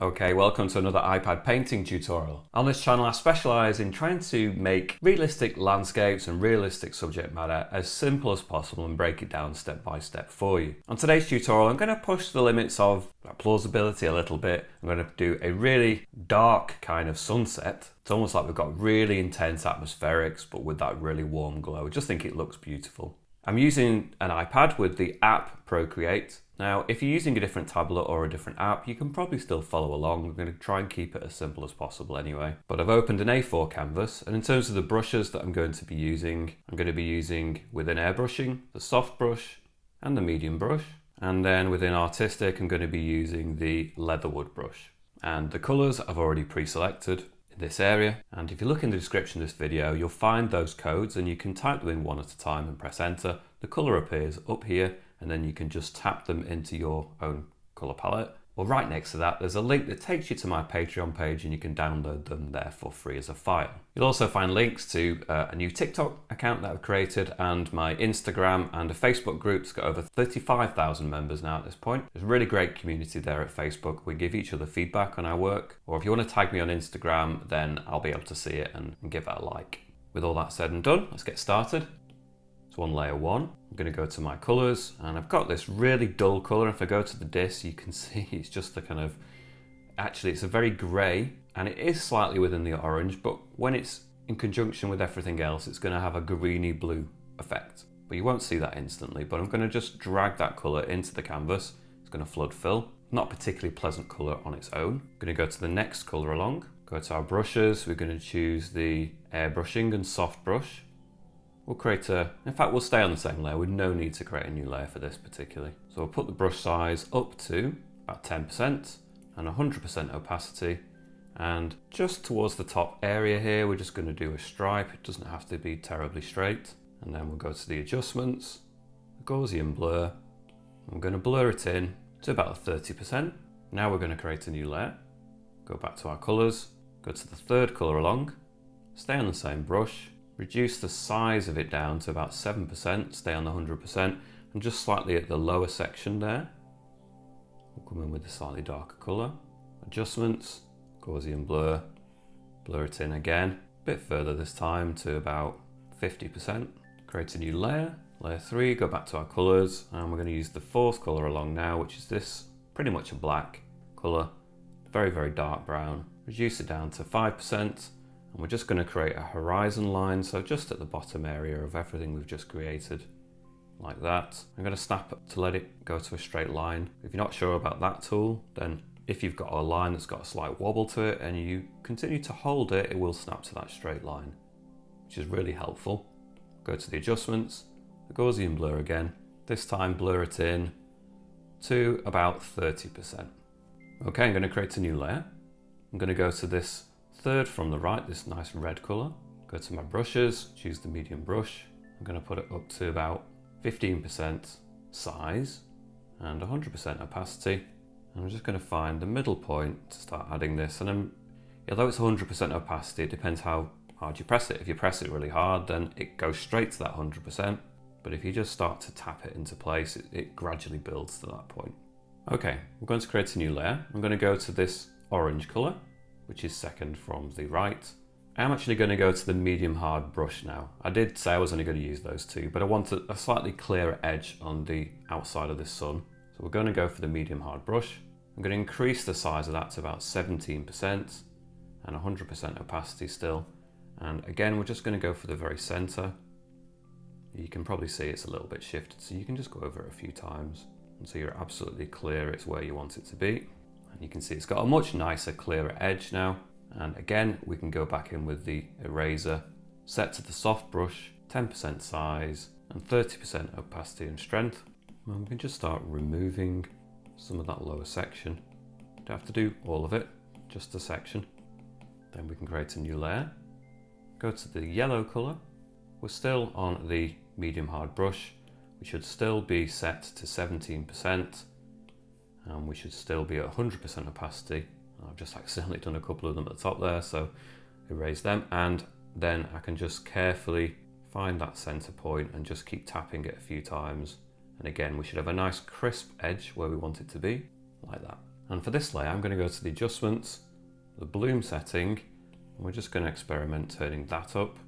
Okay, welcome to another iPad painting tutorial. On this channel I specialise in trying to make realistic landscapes and realistic subject matter as simple as possible and break it down step by step for you. On today's tutorial I'm going to push the limits of plausibility a little bit. I'm going to do a really dark kind of sunset. It's almost like we've got really intense atmospherics but with that really warm glow. I just think it looks beautiful. I'm using an iPad with the app Procreate. Now, if you're using a different tablet or a different app, you can probably still follow along. I'm going to try and keep it as simple as possible anyway. But I've opened an A4 canvas, and in terms of the brushes that I'm going to be using, I'm going to be using within airbrushing, the soft brush and the medium brush. And then within artistic, I'm going to be using the leatherwood brush. And the colours I've already pre-selected in this area. And if you look in the description of this video, you'll find those codes and you can type them in one at a time and press enter. The colour appears up here, and then you can just tap them into your own colour palette. Well, right next to that, there's a link that takes you to my Patreon page and you can download them there for free as a file. You'll also find links to a new TikTok account that I've created and my Instagram and a Facebook group that's got over 35,000 members now at this point. There's a really great community there at Facebook. We give each other feedback on our work, or if you want to tag me on Instagram, then I'll be able to see it and give it a like. With all that said and done, let's get started. On layer 1, I'm going to go to my colours, and I've got this really dull colour. If I go to the disk, you can see it's just a kind of, actually it's a very grey, and it is slightly within the orange, but when it's in conjunction with everything else, it's going to have a greeny blue effect. But you won't see that instantly, but I'm going to just drag that colour into the canvas. It's going to flood fill. Not a particularly pleasant colour on its own. I'm going to go to the next colour along, go to our brushes. We're going to choose the airbrushing and soft brush. We'll create in fact we'll stay on the same layer with no need to create a new layer for this particularly. So we'll put the brush size up to about 10% and 100% opacity, and just towards the top area here we're just going to do a stripe. It doesn't have to be terribly straight, and then we'll go to the adjustments, the Gaussian blur, and we're going to blur it in to about 30%. Now we're going to create a new layer, go back to our colours, go to the third colour along, stay on the same brush, reduce the size of it down to about 7%, stay on the 100%, and just slightly at the lower section there. We'll come in with a slightly darker colour. Adjustments, Gaussian blur, blur it in again, a bit further this time to about 50%. Create a new layer, layer 3, go back to our colours, and we're going to use the fourth colour along now, which is this, pretty much a black colour, very, very dark brown. Reduce it down to 5%. And we're just going to create a horizon line, so just at the bottom area of everything we've just created, like that. I'm going to snap it to let it go to a straight line. If you're not sure about that tool, then if you've got a line that's got a slight wobble to it and you continue to hold it, it will snap to that straight line, which is really helpful. Go to the adjustments, the Gaussian blur again. This time blur it in to about 30%. Okay, I'm going to create a new layer. I'm going to go to this third from the right, this nice red colour. Go to my brushes, choose the medium brush. I'm going to put it up to about 15% size and 100% opacity. And I'm just going to find the middle point to start adding this. And although it's 100% opacity, it depends how hard you press it. If you press it really hard, then it goes straight to that 100%. But if you just start to tap it into place, it gradually builds to that point. Okay, we're going to create a new layer. I'm going to go to this orange colour, which is second from the right. I'm actually going to go to the medium hard brush now. I did say I was only going to use those two, but I want a slightly clearer edge on the outside of the sun. So we're going to go for the medium hard brush. I'm going to increase the size of that to about 17% and 100% opacity still. And again, we're just going to go for the very center. You can probably see it's a little bit shifted, so you can just go over it a few times until you're absolutely clear it's where you want it to be. And you can see it's got a much nicer, clearer edge now. And again, we can go back in with the eraser, set to the soft brush, 10% size and 30% opacity and strength. And we can just start removing some of that lower section. Don't have to do all of it, just a section. Then we can create a new layer. Go to the yellow colour. We're still on the medium hard brush. We should still be set to 17%. And we should still be at 100% opacity. I've just accidentally done a couple of them at the top there, so erase them. And then I can just carefully find that center point and just keep tapping it a few times. And again, we should have a nice crisp edge where we want it to be, like that. And for this layer, I'm going to go to the adjustments, the bloom setting, and we're just going to experiment turning that up.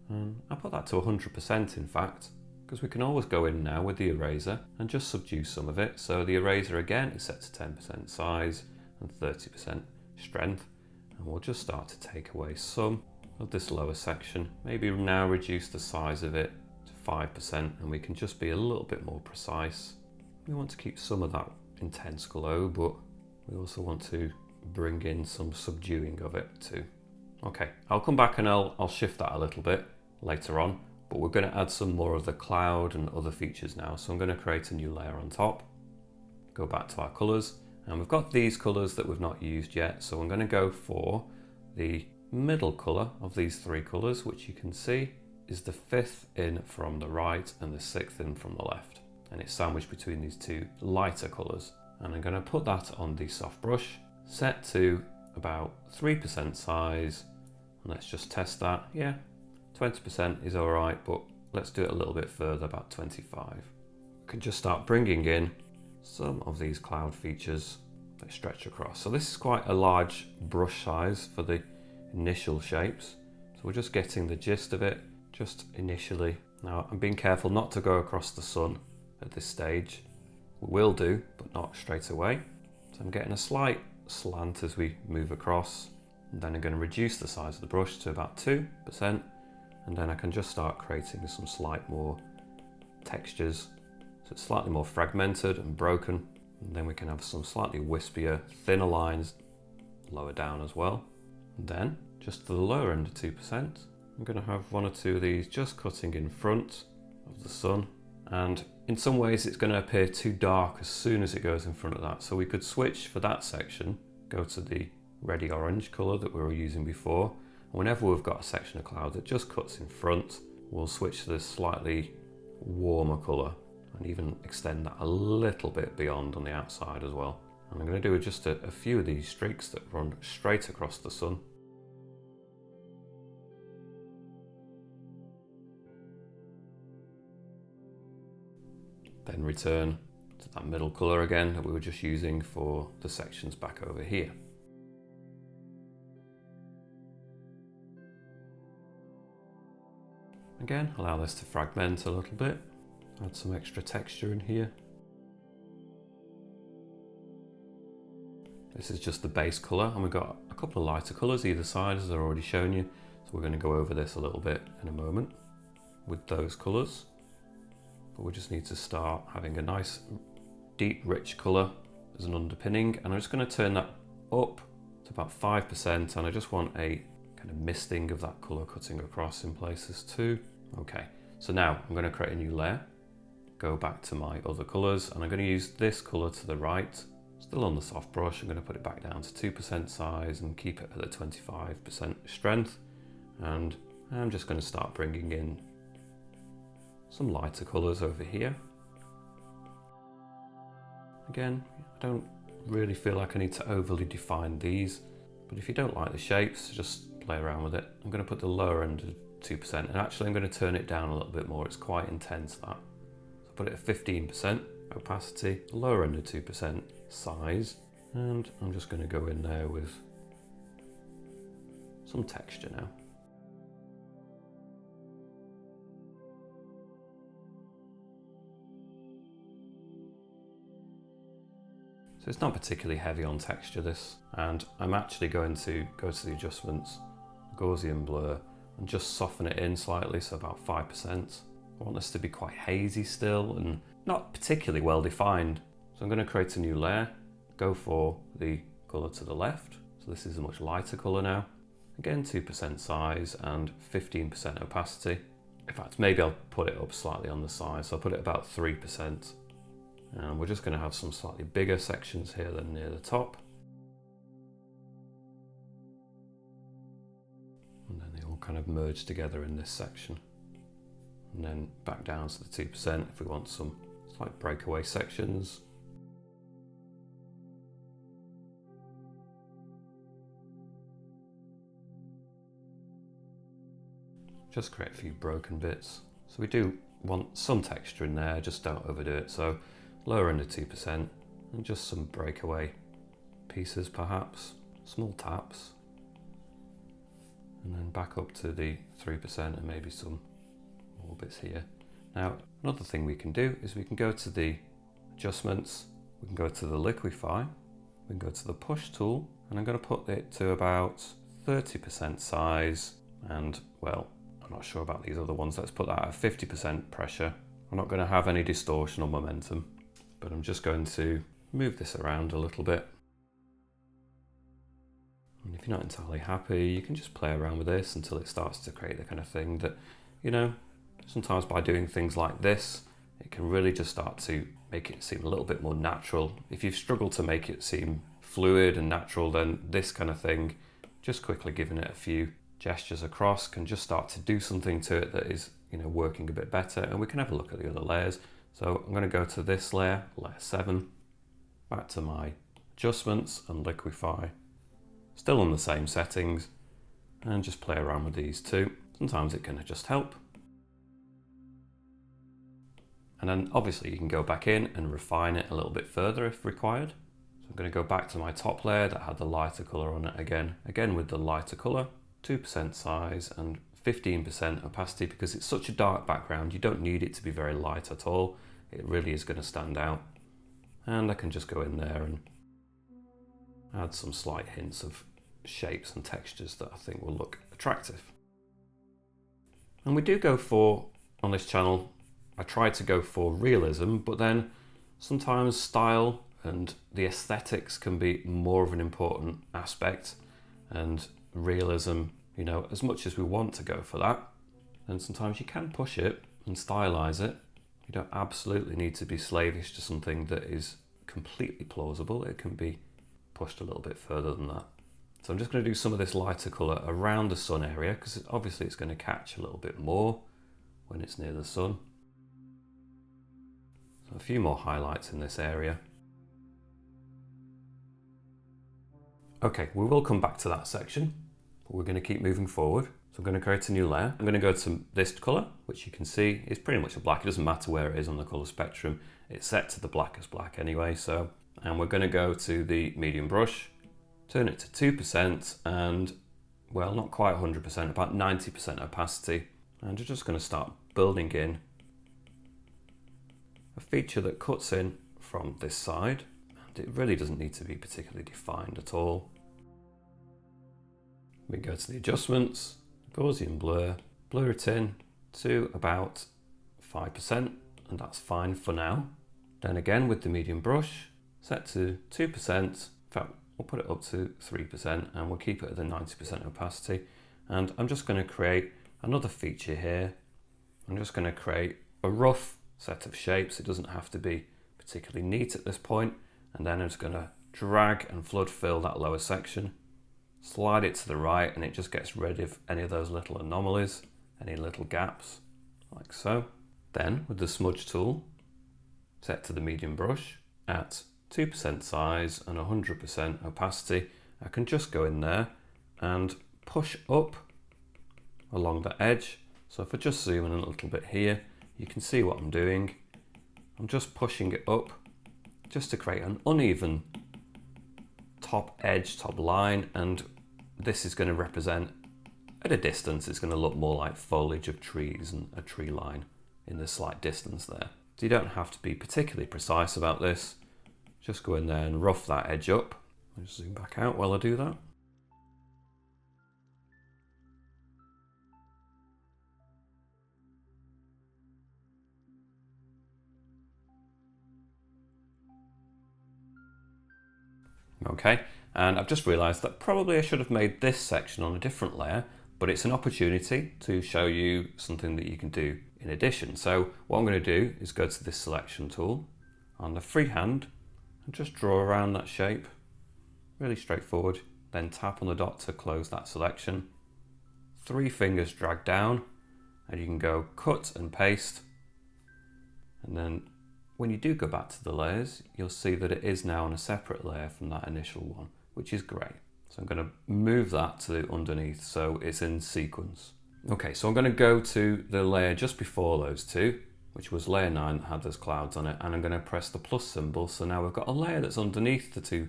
And I'll put that to 100% in fact, because we can always go in now with the eraser and just subdue some of it. So the eraser again is set to 10% size and 30% strength. And we'll just start to take away some of this lower section. Maybe now reduce the size of it to 5% and we can just be a little bit more precise. We want to keep some of that intense glow, but we also want to bring in some subduing of it too. Okay, I'll come back and I'll shift that a little bit later on, but we're going to add some more of the cloud and other features now. So I'm going to create a new layer on top, go back to our colors, and we've got these colors that we've not used yet. So I'm going to go for the middle color of these three colors, which you can see is the 5th in from the right and the 6th in from the left. And it's sandwiched between these two lighter colors. And I'm going to put that on the soft brush, set to about 3% size. And let's just test that. Yeah, 20% is all right, but let's do it a little bit further, about 25. We can just start bringing in some of these cloud features that stretch across. So this is quite a large brush size for the initial shapes. So we're just getting the gist of it just initially. Now I'm being careful not to go across the sun at this stage. We will do, but not straight away. So I'm getting a slight slant as we move across. And then I'm going to reduce the size of the brush to about 2%. And then I can just start creating some slight more textures. So it's slightly more fragmented and broken. And then we can have some slightly wispier, thinner lines lower down as well. And then just to the lower end of 2%, I'm going to have one or two of these just cutting in front of the sun. And in some ways it's going to appear too dark as soon as it goes in front of that. So we could switch for that section, go to the reddy orange color that we were using before. And whenever we've got a section of cloud that just cuts in front, we'll switch to this slightly warmer color and even extend that a little bit beyond on the outside as well. And I'm going to do just a few of these streaks that run straight across the sun. Then return to that middle color again that we were just using for the sections back over here. Again, allow this to fragment a little bit, add some extra texture in here. This is just the base color, and we've got a couple of lighter colors either side as I've already shown you. So we're going to go over this a little bit in a moment with those colors. But we just need to start having a nice deep rich color as an underpinning, and I'm just going to turn that up to about 5%, and I just want a kind of misting of that color cutting across in places too. Okay, so now I'm going to create a new layer, go back to my other colors, and I'm going to use this color to the right, still on the soft brush. I'm going to put it back down to 2% size and keep it at the 25% strength, and I'm just going to start bringing in some lighter colors over here. Again, I don't really feel like I need to overly define these, but if you don't like the shapes, just play around with it. I'm going to put the lower end of 2%, and actually I'm going to turn it down a little bit more. It's quite intense, that. So put it at 15% opacity, lower end of 2% size, and I'm just going to go in there with some texture now. So it's not particularly heavy on texture, this, and I'm actually going to go to the adjustments, Gaussian blur, and just soften it in slightly, so about 5%. I want this to be quite hazy still and not particularly well defined. So I'm going to create a new layer, go for the colour to the left. So this is a much lighter colour now. Again, 2% size and 15% opacity. In fact, maybe I'll put it up slightly on the size, so I'll put it about 3%. And we're just going to have some slightly bigger sections here than near the top. And then they all kind of merge together in this section. And then back down to the 2% if we want some slight breakaway sections. Just create a few broken bits. So we do want some texture in there, just don't overdo it. So lower end of 2% and just some breakaway pieces perhaps, small taps, and then back up to the 3% and maybe some more bits here. Now, another thing we can do is we can go to the adjustments, we can go to the Liquify, we can go to the push tool, and I'm going to put it to about 30% size, and well, I'm not sure about these other ones. Let's put that at 50% pressure. I'm not going to have any distortion or momentum, but I'm just going to move this around a little bit. And if you're not entirely happy, you can just play around with this until it starts to create the kind of thing that, you know, sometimes by doing things like this, it can really just start to make it seem a little bit more natural. If you've struggled to make it seem fluid and natural, then this kind of thing, just quickly giving it a few gestures across, can just start to do something to it that is, you know, working a bit better. And we can have a look at the other layers. So I'm going to go to this layer, layer 7, back to my adjustments and Liquify, still on the same settings, and just play around with these two. Sometimes it can just help. And then obviously you can go back in and refine it a little bit further if required. So I'm going to go back to my top layer that had the lighter color on it again with the lighter color, 2% size and 15% opacity, because it's such a dark background, you don't need it to be very light at all. It really is going to stand out. And I can just go in there and add some slight hints of shapes and textures that I think will look attractive. And we do go for, on this channel, I try to go for realism, but then sometimes style and the aesthetics can be more of an important aspect, and realism, you know, as much as we want to go for that, then sometimes you can push it and stylize it. You don't absolutely need to be slavish to something that is completely plausible. It can be pushed a little bit further than that. So I'm just going to do some of this lighter color around the sun area, because obviously it's going to catch a little bit more when it's near the sun. So a few more highlights in this area. Okay, we will come back to that section, but we're going to keep moving forward. So I'm going to create a new layer. I'm going to go to this color, which you can see is pretty much a black. It doesn't matter where it is on the color spectrum. It's set to the blackest black anyway. So, and we're going to go to the medium brush, turn it to 2% and, well, not quite 100%, about 90% opacity. And you're just going to start building in a feature that cuts in from this side. And it really doesn't need to be particularly defined at all. We go to the adjustments, Gaussian blur, blur it in to about 5%, and that's fine for now. Then again with the medium brush, set to 2%, in fact we'll put it up to 3% and we'll keep it at the 90% opacity. And I'm just going to create another feature here. I'm just going to create a rough set of shapes. It doesn't have to be particularly neat at this point. And then I'm just going to drag and flood fill that lower section, slide it to the right, and it just gets rid of any of those little anomalies, any little gaps, like so. Then with the smudge tool, set to the medium brush at 2% size and 100% opacity, I can just go in there and push up along the edge. So if I just zoom in a little bit here, you can see what I'm doing. I'm just pushing it up just to create an uneven top edge, top line, and this is going to represent, at a distance, it's going to look more like foliage of trees and a tree line in the slight distance there. So you don't have to be particularly precise about this. Just go in there and rough that edge up. I'll just zoom back out while I do that. Okay, and I've just realized that probably I should have made this section on a different layer, but it's an opportunity to show you something that you can do in addition. So what I'm going to do is go to this selection tool on the freehand and just draw around that shape, really straightforward. Then tap on the dot to close that selection. 3 fingers drag down and you can go cut and paste. And then when you do go back to the layers, you'll see that it is now on a separate layer from that initial one, which is great. So I'm going to move that to underneath so it's in sequence. Okay, so I'm going to go to the layer just before those two, which was layer 9 that had those clouds on it, and I'm going to press the plus symbol. So now we've got a layer that's underneath the two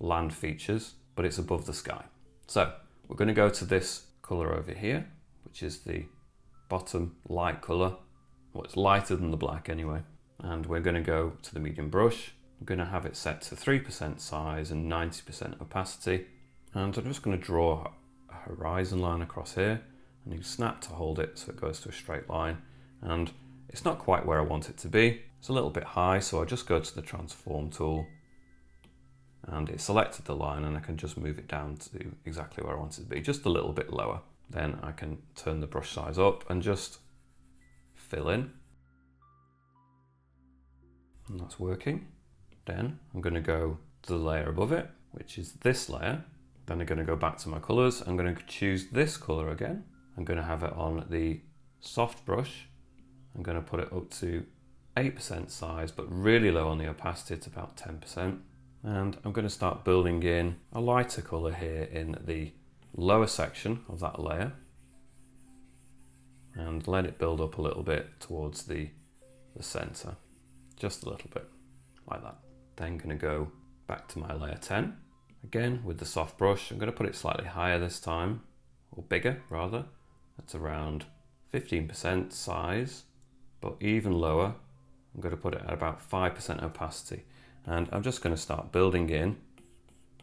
land features, but it's above the sky. So we're going to go to this color over here, which is the bottom light color. Well, it's lighter than the black anyway. And we're going to go to the medium brush. I'm going to have it set to 3% size and 90% opacity. And I'm just going to draw a horizon line across here, and you snap to hold it so it goes to a straight line. And it's not quite where I want it to be. It's a little bit high, so I just go to the transform tool, and it selected the line, and I can just move it down to exactly where I want it to be, just a little bit lower. Then I can turn the brush size up and just fill in. And that's working. Then I'm going to go to the layer above it, which is this layer. Then I'm going to go back to my colors. I'm going to choose this color again. I'm going to have it on the soft brush. I'm going to put it up to 8% size, but really low on the opacity. It's about 10%. And I'm going to start building in a lighter color here in the lower section of that layer, and let it build up a little bit towards the center, just a little bit like that. Then going to go back to my layer 10 again with the soft brush. I'm going to put it slightly higher this time, or bigger rather. That's around 15% size, but even lower. I'm going to put it at about 5% opacity, and I'm just going to start building in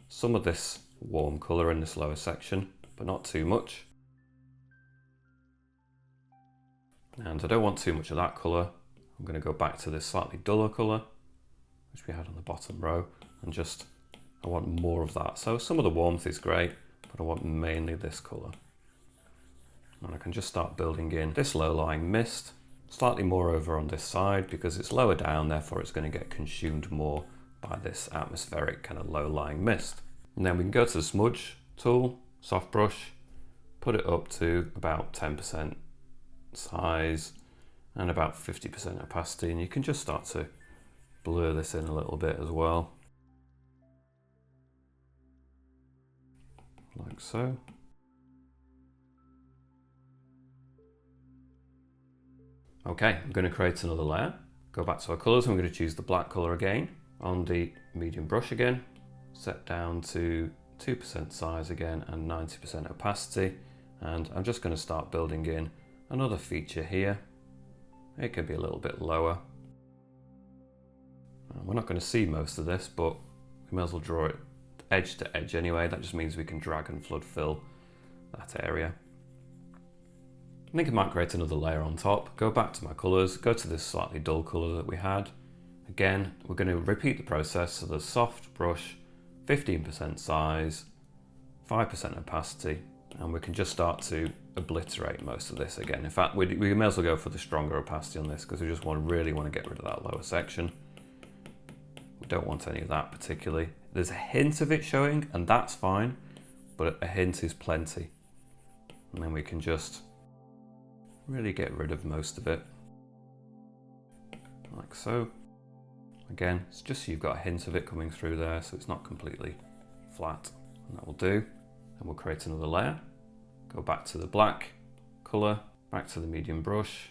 some of this warm color in this lower section, but not too much. And I don't want too much of that color. I'm going to go back to this slightly duller color, which we had on the bottom row, and just, I want more of that. So some of the warmth is great, but I want mainly this color. And I can just start building in this low-lying mist, slightly more over on this side because it's lower down, therefore it's going to get consumed more by this atmospheric kind of low-lying mist. And then we can go to the Smudge Tool, soft brush, put it up to about 10% size and about 50% opacity, and you can just start to blur this in a little bit as well, like so. Okay, I'm going to create another layer. Go back to our colors. I'm going to choose the black color again on the medium brush again, set down to 2% size again and 90% opacity, and I'm just going to start building in another feature here. It can be a little bit lower. We're not going to see most of this, but we may as well draw it edge to edge anyway. That just means we can drag and flood fill that area. I think I might create another layer on top. Go back to my colors, go to this slightly dull color that we had. Again, we're going to repeat the process. So the soft brush, 15% size, 5% opacity, and we can just start to obliterate most of this again. In fact, we may as well go for the stronger opacity on this because we just really want to get rid of that lower section. We don't want any of that particularly. There's a hint of it showing, and that's fine, but a hint is plenty. And then we can just really get rid of most of it, like so. Again, it's just so you've got a hint of it coming through there, so it's not completely flat, and that will do. And we'll create another layer. Go back to the black color, back to the medium brush,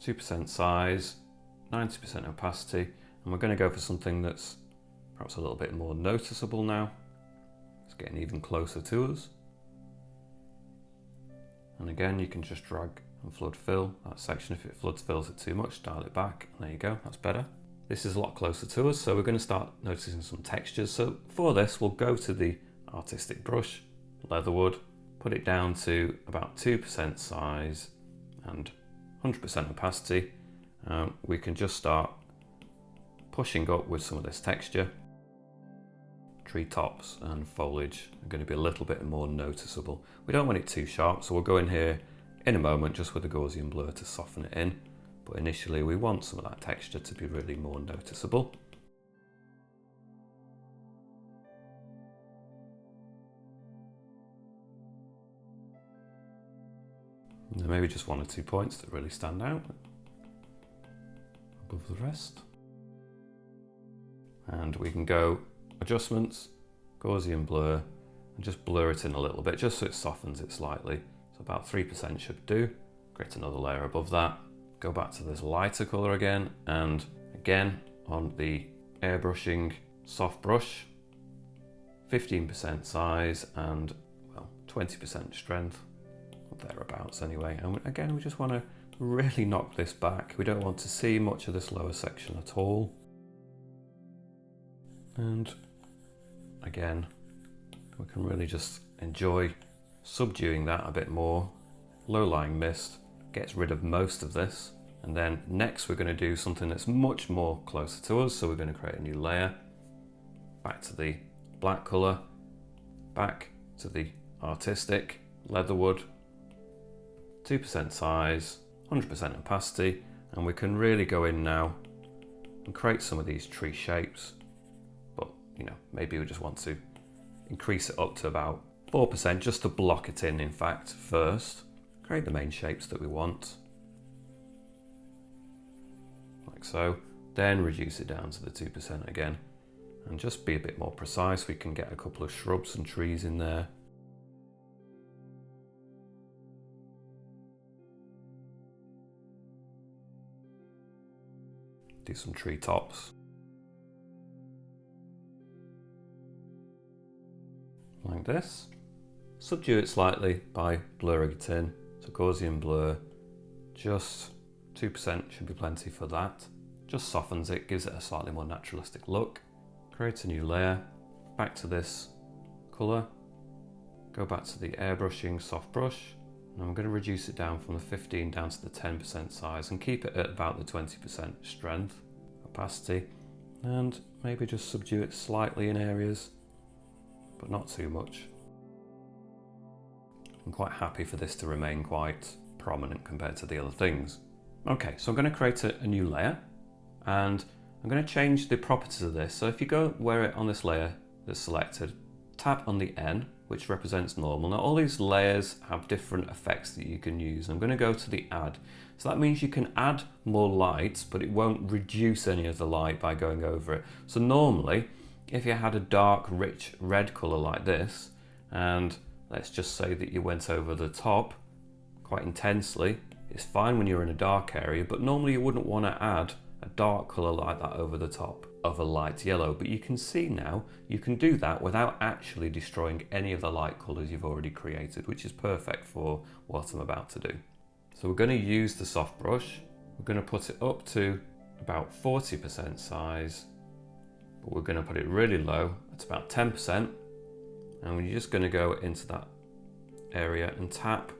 2% size, 90% opacity, and we're going to go for something that's perhaps a little bit more noticeable now. It's getting even closer to us. And again, you can just drag and flood fill that section. If it floods fills it too much, dial it back, and there you go, that's better. This is a lot closer to us, so we're going to start noticing some textures. So for this, we'll go to the artistic brush, Leatherwood, put it down to about 2% size and 100% opacity. We can just start pushing up with some of this texture. Tree tops and foliage are going to be a little bit more noticeable. We don't want it too sharp, so we'll go in here in a moment just with a Gaussian blur to soften it in. But initially we want some of that texture to be really more noticeable. And maybe just one or two points that really stand out above the rest. And we can go adjustments, Gaussian blur, and just blur it in a little bit just so it softens it slightly. So about 3% should do. Create another layer above that. Go back to this lighter color again, and again on the airbrushing soft brush, 15% size and, well, 20% strength, or thereabouts anyway. And again, we just want to really knock this back. We don't want to see much of this lower section at all. And again, we can really just enjoy subduing that a bit more. Low-lying mist gets rid of most of this. And then next we're going to do something that's much more closer to us. So we're going to create a new layer. Back to the black colour. Back to the artistic leatherwood. 2% size, 100% opacity. And we can really go in now and create some of these tree shapes. But, you know, maybe we just want to increase it up to about 4% just to block it in fact, first. Create the main shapes that we want. Like so. Then reduce it down to the 2% again. And just be a bit more precise. We can get a couple of shrubs and trees in there. Do some tree tops. Like this. Subdue it slightly by blurring it in. So Gaussian blur, just 2% should be plenty for that. Just softens it, gives it a slightly more naturalistic look. Create a new layer, back to this colour, go back to the airbrushing soft brush, and I'm going to reduce it down from the 15 down to the 10% size and keep it at about the 20% strength, opacity, and maybe just subdue it slightly in areas, but not too much. I'm quite happy for this to remain quite prominent compared to the other things. Okay, so I'm going to create a new layer, and I'm going to change the properties of this. So if you go where it on this layer that's selected, tap on the N, which represents normal. Now all these layers have different effects that you can use. I'm going to go to the add. So that means you can add more light, but it won't reduce any of the light by going over it. So normally, if you had a dark, rich red color like this, and let's just say that you went over the top quite intensely, it's fine when you're in a dark area, but normally you wouldn't want to add a dark color like that over the top of a light yellow. But you can see now, you can do that without actually destroying any of the light colors you've already created, which is perfect for what I'm about to do. So we're going to use the soft brush. We're going to put it up to about 40% size, but we're going to put it really low at about 10%. And we're just going to go into that area and tap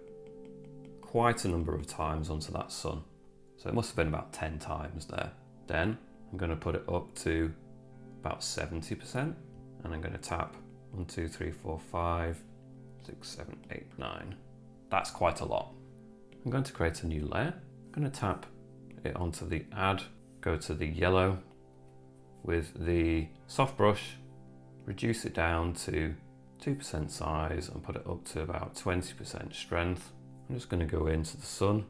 quite a number of times onto that sun. So it must have been about 10 times there. Then I'm going to put it up to about 70%. And I'm going to tap 1, 2, 3, 4, 5, 6, 7, 8, 9. That's quite a lot. I'm going to create a new layer. I'm going to tap it onto the add, go to the yellow with the soft brush, reduce it down to 2% size and put it up to about 20% strength. I'm just going to go into the sun,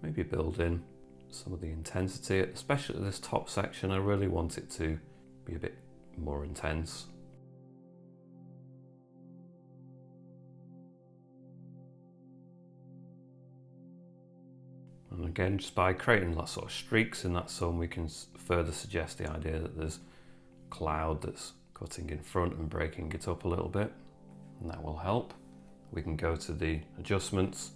maybe build in some of the intensity, especially this top section. I really want it to be a bit more intense. And again, just by creating lots sort of streaks in that sun, we can further suggest the idea that there's cloud that's cutting in front and breaking it up a little bit, and that will help. We can go to the adjustments,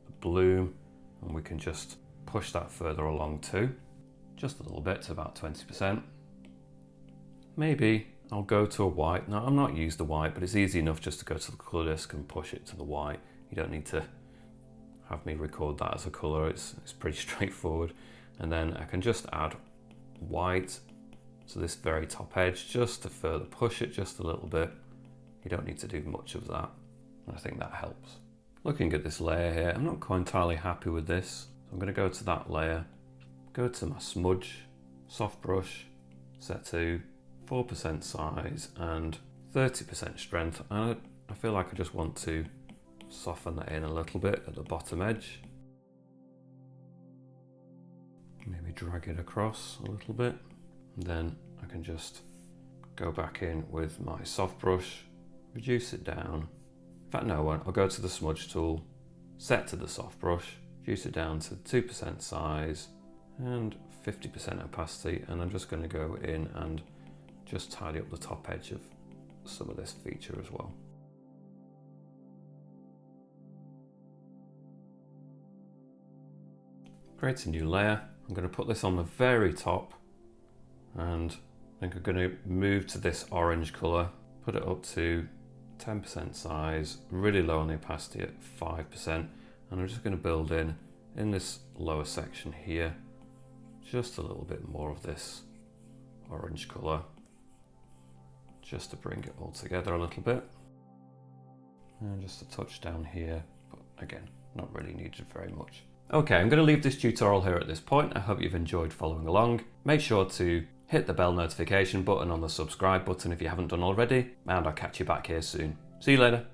the bloom, and we can just push that further along too, just a little bit to about 20%. Maybe I'll go to a white. Now, I'm not used the white, but it's easy enough just to go to the colour disc and push it to the white. You don't need to have me record that as a colour, it's pretty straightforward. And then I can just add white to this very top edge just to further push it just a little bit. You don't need to do much of that, and I think that helps. Looking at this layer here, I'm not quite entirely happy with this. So I'm going to go to that layer, go to my smudge, soft brush, set to 4% size and 30% strength. And I feel like I just want to soften that in a little bit at the bottom edge. Maybe drag it across a little bit. And then I can just go back in with my soft brush, reduce it down. In fact, no, I'll go to the smudge tool, set to the soft brush, reduce it down to 2% size and 50% opacity. And I'm just going to go in and just tidy up the top edge of some of this feature as well. Create a new layer. I'm going to put this on the very top, and I think I'm going to move to this orange color, put it up to 10% size, really low on the opacity at 5%, and I'm just going to build in this lower section here, just a little bit more of this orange color, just to bring it all together a little bit, and just a touch down here, but again, not really needed very much. Okay, I'm going to leave this tutorial here at this point. I hope you've enjoyed following along. Make sure to hit the bell notification button on the subscribe button if you haven't done already, and I'll catch you back here soon. See you later.